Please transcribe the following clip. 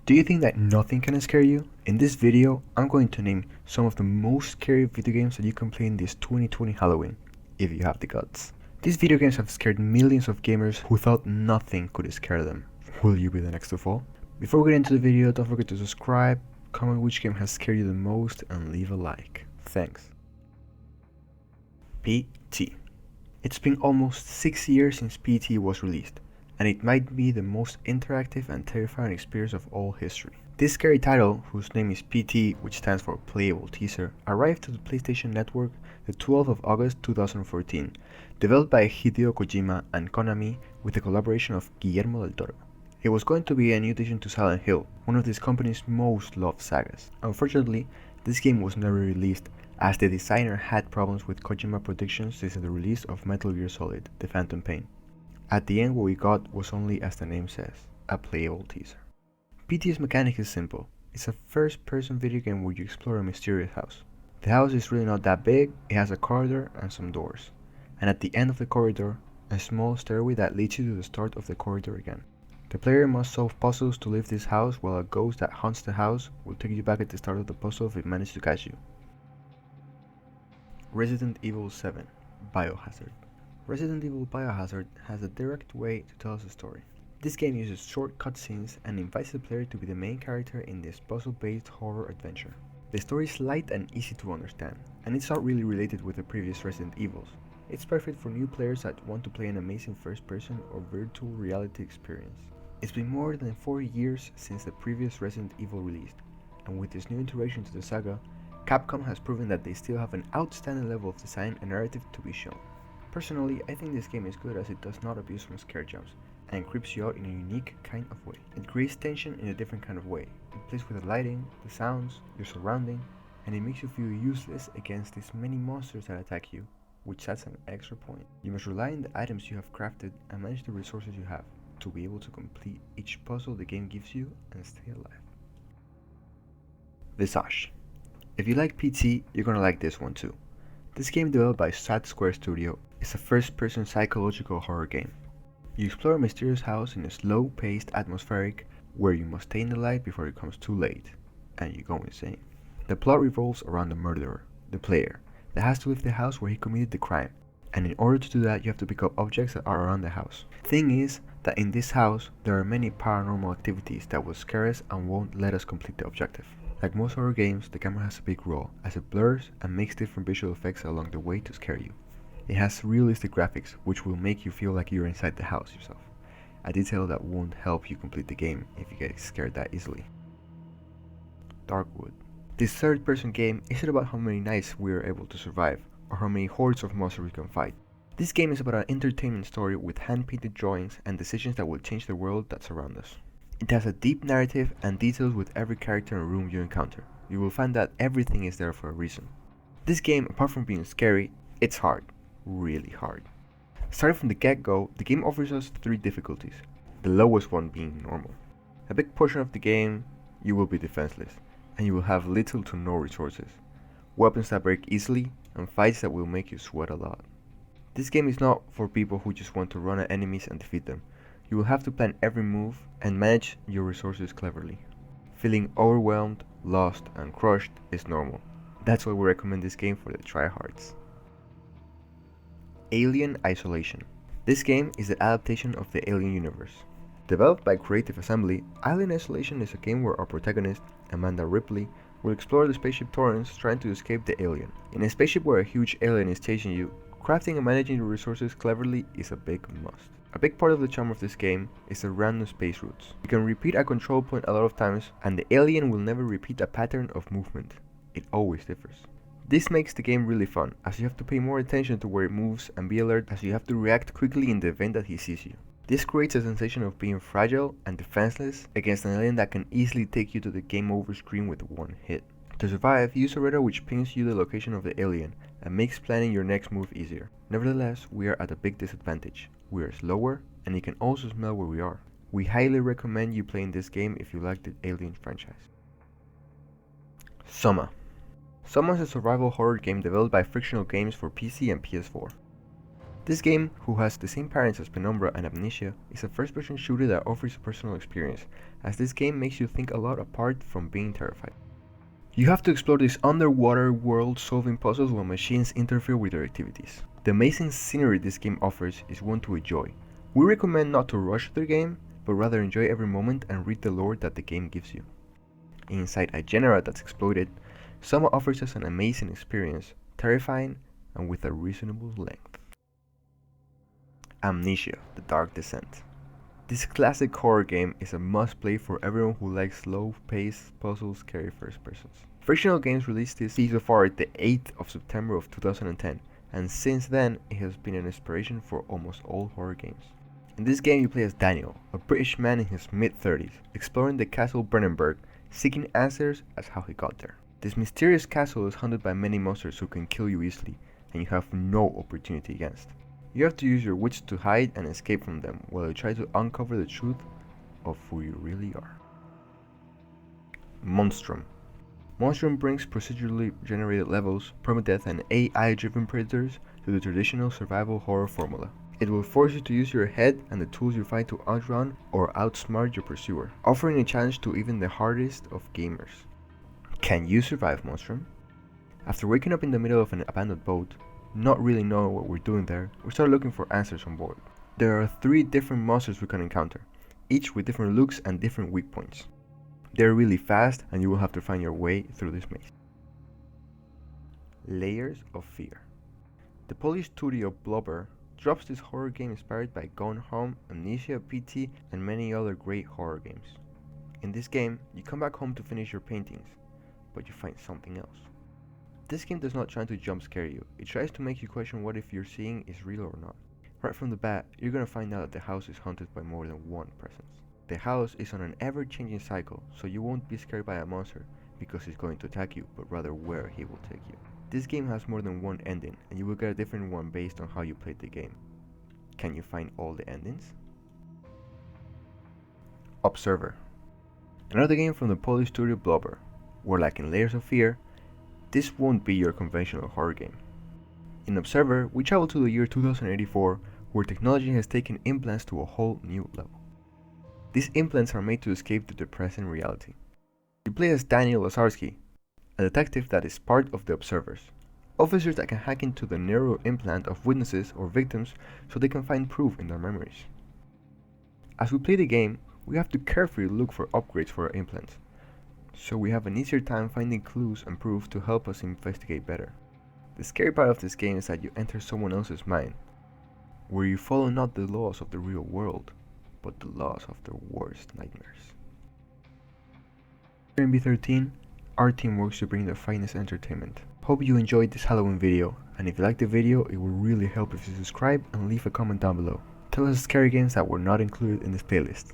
Do you think that nothing can scare you? In this video, I'm going to name some of the most scary video games that you can play in this 2020 Halloween, if you have the guts. These video games have scared millions of gamers who thought nothing could scare them. Will you be the next to fall? Before we get into the video, don't forget to subscribe, comment which game has scared you the most, and leave a like. Thanks. PT. It's been almost 6 years since PT was released, and it might be the most interactive and terrifying experience of all history. This scary title, whose name is PT, which stands for Playable Teaser, arrived to the PlayStation Network the 12th of August 2014, developed by Hideo Kojima and Konami with the collaboration of Guillermo del Toro. It was going to be a new addition to Silent Hill, one of this company's most loved sagas. Unfortunately, this game was never released as the designer had problems with Kojima predictions since the release of Metal Gear Solid: The Phantom Pain. At the end, what we got was only, as the name says, a playable teaser. PT's mechanic is simple. It's a first-person video game where you explore a mysterious house. The house is really not that big, it has a corridor and some doors. And at the end of the corridor, a small stairway that leads you to the start of the corridor again. The player must solve puzzles to leave this house, while a ghost that haunts the house will take you back at the start of the puzzle if it manages to catch you. Resident Evil 7 Biohazard. Resident Evil Biohazard has a direct way to tell us a story. This game uses short cutscenes and invites the player to be the main character in this puzzle-based horror adventure. The story is light and easy to understand, and it's not really related with the previous Resident Evils. It's perfect for new players that want to play an amazing first-person or virtual reality experience. It's been more than 4 years since the previous Resident Evil released, and with this new iteration to the saga, Capcom has proven that they still have an outstanding level of design and narrative to be shown. Personally, I think this game is good as it does not abuse from scare jumps, and creeps you out in a unique kind of way. It creates tension in a different kind of way. It plays with the lighting, the sounds, your surrounding, and it makes you feel useless against these many monsters that attack you, which adds an extra point. You must rely on the items you have crafted and manage the resources you have to be able to complete each puzzle the game gives you and stay alive. Visage. If you like PT, you're gonna like this one too. This game, developed by Sad Square Studio, is a first-person psychological horror game. You explore a mysterious house in a slow-paced atmospheric where you must stay in the light before it becomes too late, and you go insane. The plot revolves around the murderer, the player, that has to leave the house where he committed the crime, and in order to do that you have to pick up objects that are around the house. Thing is that in this house there are many paranormal activities that will scare us and won't let us complete the objective. Like most horror games, the camera has a big role, as it blurs and makes different visual effects along the way to scare you. It has realistic graphics, which will make you feel like you're inside the house yourself, a detail that won't help you complete the game if you get scared that easily. Darkwood. This third-person game isn't about how many nights we are able to survive, or how many hordes of monsters we can fight. This game is about an entertainment story with hand-painted drawings and decisions that will change the world that surrounds us. It has a deep narrative and details with every character and room you encounter. You will find that everything is there for a reason. This game, apart from being scary, it's hard. Really hard. Starting from the get-go, the game offers us 3 difficulties, the lowest one being normal. A big portion of the game, you will be defenseless, and you will have little to no resources, weapons that break easily, and fights that will make you sweat a lot. This game is not for people who just want to run at enemies and defeat them. You will have to plan every move and manage your resources cleverly. Feeling overwhelmed, lost, and crushed is normal. That's why we recommend this game for the tryhards. Alien Isolation. This game is the adaptation of the Alien universe. Developed by Creative Assembly, Alien Isolation is a game where our protagonist, Amanda Ripley, will explore the spaceship Torrance trying to escape the alien. In a spaceship where a huge alien is chasing you, crafting and managing your resources cleverly is a big must. A big part of the charm of this game is the random space routes. You can repeat a control point a lot of times, and the alien will never repeat a pattern of movement. It always differs. This makes the game really fun, as you have to pay more attention to where it moves and be alert as you have to react quickly in the event that he sees you. This creates a sensation of being fragile and defenseless against an alien that can easily take you to the game over screen with one hit. To survive, use a radar which pings you the location of the alien and makes planning your next move easier. Nevertheless, we are at a big disadvantage. We are slower, and it can also smell where we are. We highly recommend you playing this game if you like the Alien franchise. Soma. Soma is a survival horror game developed by Frictional Games for PC and PS4. This game, who has the same parents as Penumbra and Amnesia, is a first-person shooter that offers a personal experience, as this game makes you think a lot apart from being terrified. You have to explore this underwater world solving puzzles while machines interfere with your activities. The amazing scenery this game offers is one to enjoy. We recommend not to rush the game, but rather enjoy every moment and read the lore that the game gives you. Inside a genre that's exploited, Soma offers us an amazing experience, terrifying and with a reasonable length. Amnesia: The Dark Descent. This classic horror game is a must-play for everyone who likes slow-paced, puzzle-scary first-persons. Frictional Games released this Piece of Art the 8th of September of 2010, and since then it has been an inspiration for almost all horror games. In this game you play as Daniel, a British man in his mid-30s, exploring the castle Brennenburg, seeking answers as how he got there. This mysterious castle is haunted by many monsters who can kill you easily, and you have no opportunity against. You have to use your wits to hide and escape from them while you try to uncover the truth of who you really are. Monstrum. Monstrum brings procedurally generated levels, permadeath and AI-driven predators to the traditional survival horror formula. It will force you to use your head and the tools you find to outrun or outsmart your pursuer, offering a challenge to even the hardest of gamers. Can you survive Monstrum? After waking up in the middle of an abandoned boat, not really knowing what we're doing there, we start looking for answers on board. There are 3 different monsters we can encounter, each with different looks and different weak points. They're really fast and you will have to find your way through this maze. Layers of Fear. The Polish studio Blobber drops this horror game inspired by Gone Home, Amnesia, PT, and many other great horror games. In this game, you come back home to finish your paintings, but you find something else. This game does not try to jump scare you, it tries to make you question what if you're seeing is real or not. Right from the bat, you're gonna find out that the house is haunted by more than one presence. The house is on an ever-changing cycle, so you won't be scared by a monster because he's going to attack you, but rather where he will take you. This game has more than one ending, and you will get a different one based on how you played the game. Can you find all the endings? Observer. Another game from the Polish studio Blobber, where like in Layers of Fear, this won't be your conventional horror game. In Observer, we travel to the year 2084, where technology has taken implants to a whole new level. These implants are made to escape the depressing reality. You play as Daniel Lazarski, a detective that is part of the Observers, officers that can hack into the neural implant of witnesses or victims so they can find proof in their memories. As we play the game, we have to carefully look for upgrades for our implants, so we have an easier time finding clues and proof to help us investigate better. The scary part of this game is that you enter someone else's mind, where you follow not the laws of the real world, but the laws of their worst nightmares. Here in B13, our team works to bring the finest entertainment. Hope you enjoyed this Halloween video, and if you liked the video, it would really help if you subscribe and leave a comment down below. Tell us scary games that were not included in this playlist.